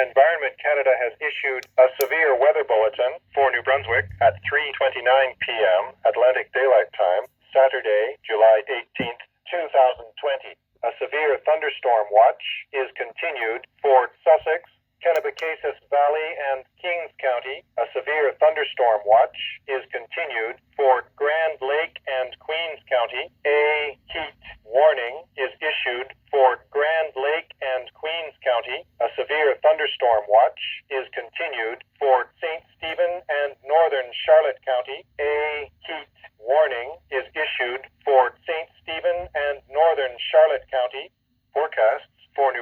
Environment Canada has issued a severe weather bulletin for New Brunswick at 3:29 p.m. Atlantic Daylight Time, Saturday, July 18th, 2020. A severe thunderstorm watch is continued for Sussex, Kennebecasis Valley, and Kings County. A severe thunderstorm watch is continued for Grand Lake and Queens County. A heat warning is issued for Grand Lake and Queens County. A severe thunderstorm watch is continued for St. Stephen and Northern Charlotte County. A heat warning is issued for St. Stephen and Northern Charlotte County. Forecasts for New